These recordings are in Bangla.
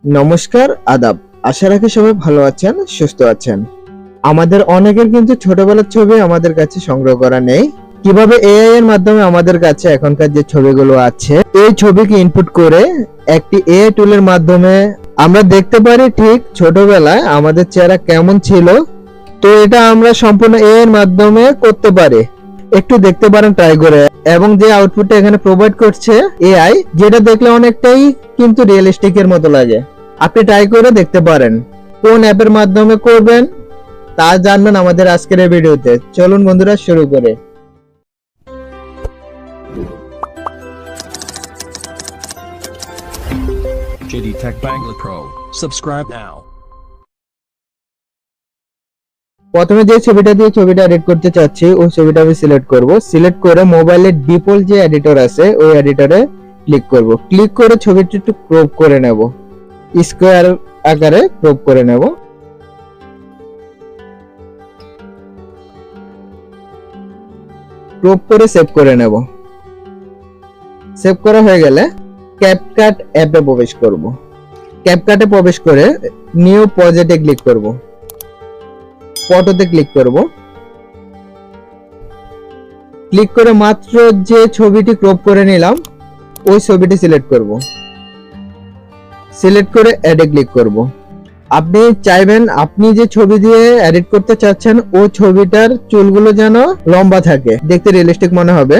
নমস্কার, আদাব। আশা রাখি সবাই ভালো আছেন, সুস্থ আছেন। আমাদের অনেকের কিন্তু ছোটবেলার ছবি আমাদের কাছে সংগ্রহ করা নেই। কিভাবে এআই এর মাধ্যমে আমাদের কাছে এখনকার যে ছবিগুলো আছে এই ছবিকে ইনপুট করে একটি এআই টুলের মাধ্যমে আমরা দেখতে পারি ঠিক ছোটবেলায় আমাদের চেহারা কেমন ছিল। তো এটা আমরা সম্পূর্ণ এআই এর মাধ্যমে করতে পারি। একটু দেখতে পারেন ট্রাই করে, এবং যে আউটপুটটা এখানে প্রোভাইড করছে এআই, যেটা দেখলে অনেকটাই কিন্তু রিয়েলিস্টিক এর মতো লাগে। আপনি ট্রাই করে দেখতে পারেন। কোন অ্যাপের মাধ্যমে করবেন তা জানবেন আমাদের আজকের এই ভিডিওতে। চলুন বন্ধুরা শুরু করে। JD Tech Bangla Pro. Subscribe now. প্রথমে যে ছবিটা দিয়ে ছবিটা এডিট করতে চাচ্ছি ওই ছবিটা আমি সিলেক্ট করব। সিলেক্ট করে মোবাইলের ডিফল্ট যে এডিটর আছে ওই এডিটরে ক্লিক করব। ক্লিক করে ছবিটা একটু ক্রপ করে নেব, স্কোয়ার আকারে ক্রপ করে নেব। ক্রপ করে সেভ করে নেব। সেভ করা হয়ে গেলে ক্যাপকাট অ্যাপে প্রবেশ করব। ক্যাপকাটে প্রবেশ করে নিউ প্রজেক্টে ক্লিক করব। ফটোতে ক্লিক করব। ক্লিক করে মাত্র যে ছবিটি ক্রপ করে নিলাম ওই ছবিটি সিলেক্ট করব। সিলেক্ট করে অ্যাডে ক্লিক করব। আপনি চাইবেন আপনি যে ছবি দিয়ে এডিট করতে চাচ্ছেন ও ছবিটার চুলগুলো যেন লম্বা থাকে, দেখতে রিয়েলিস্টিক মনে হবে।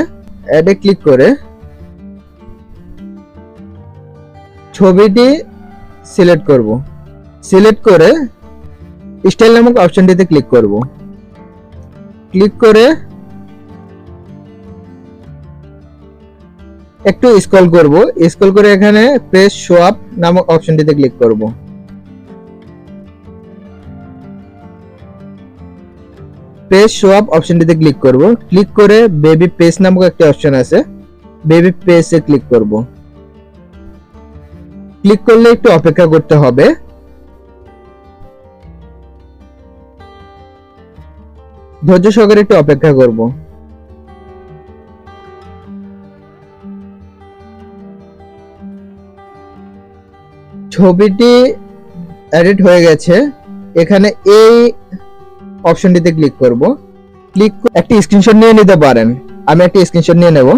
অ্যাডে ক্লিক করে ছবিটি সিলেক্ট করব। সিলেক্ট করে স্টাইল নামক অপশনটিতে ক্লিক করব। ক্লিক করে একটু স্ক্রল করব। স্ক্রল করে এখানে প্রেস শো আপ নামক অপশনটিতে ক্লিক করব। প্রেস শো আপ অপশনটিতে ক্লিক করব। ক্লিক করে বেবি পেজ নামক একটা অপশন আছে, বেবি পেজে ক্লিক করব। ক্লিক করলে একটু অপেক্ষা করতে হবে। ধৈর্য সহকারে একটু অপেক্ষা করব। ছবিটি এডিট হয়ে গেছে। এখানে এই অপশনটিতে ক্লিক করব। ক্লিক একটি স্ক্রিনশট নিয়ে নিতে পারেন। আমি একটি স্ক্রিনশট নিয়ে নেব।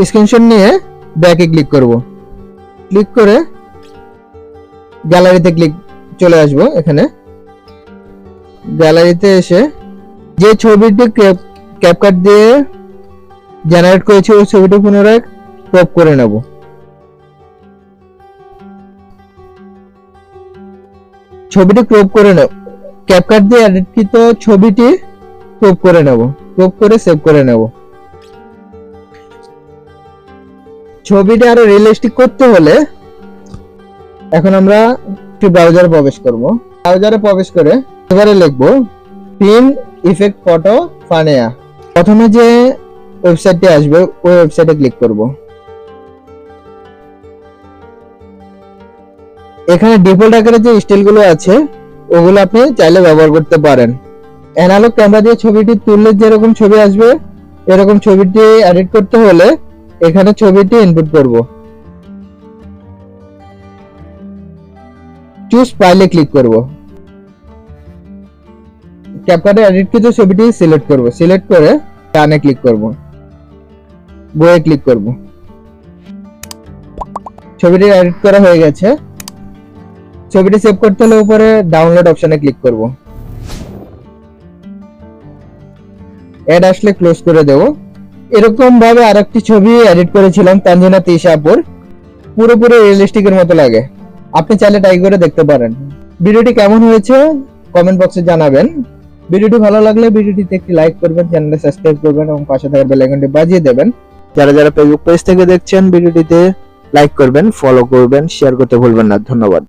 স্ক্রিনশট নিয়ে ব্যাকে ক্লিক করব। ক্লিক করে গ্যালারিতে চলে আসব। এখানে গ্যালারিতে এসে যে ছবিটি ক্যাপকাট দিয়ে জেনারেট করেছি ওই ছবিটি পুনরায় ক্রপ করে নেব। ছবিটি ক্রপ করে নেব। ক্যাপকাট দিয়ে এডিটকৃত ছবিটি ক্রপ করে নেব। ক্রপ করে সেভ করে নেব। ছবিটি আরো রিয়েলিস্টিক করতে হলে এখন আমরা একটি ব্রাউজারে প্রবেশ করব। ব্রাউজারে প্রবেশ করে এবারে লিখব পিন ইফেক্ট ফটো ফানেয়া। প্রথমে যে ওয়েবসাইটটি আসবে ওই ওয়েবসাইটে ক্লিক করব। এখানে ডিফল্ট আকারে যে স্টাইলগুলো আছে ওগুলো আপনি চাইলে ব্যবহার করতে পারেন। অ্যানালগ ক্যামেরা দিয়ে ছবিটি তুললে যেরকম ছবি আসবে এরকম ছবিটি এডিট করতে হলে এখানে ছবিটি ইনপুট করব। চুজ ফাইলে ক্লিক করব। ক্যাপকাটে এডিটকৃত ছবিটি সিলেক্ট করব। সিলেক্ট করে ডানে ক্লিক করব। গোয়ে ক্লিক করব। ছবিটি এডিট করা হয়ে গেছে। ছবিটি সেভ করতে হলে উপরে ডাউনলোড অপশনে ক্লিক করব। অ্যাড আসলে ক্লোজ করে দেব। এরকম ভাবে আরেকটি ছবি এডিট করেছিলাম তানজিনা তিশা আপুর, পুরোপুরি রিয়েলিস্টিক এর মতো লাগে। আপনি চাইলে ট্রাই করে দেখতে পারেন। ভিডিওটি কেমন হয়েছে কমেন্ট বক্সে জানাবেন। ভিডিওটি ভালো লাগলে ভিডিওটিতে একটি লাইক করবেন, চ্যানেলটি সাবস্ক্রাইব করবেন এবং পাশে থাকা বেল আইকনটি বাজিয়ে দেবেন। যারা ফেসবুক পেজ থেকে দেখছেন ভিডিওটিতে লাইক করবেন, ফলো করবেন, শেয়ার করতে ভুলবেন না। ধন্যবাদ।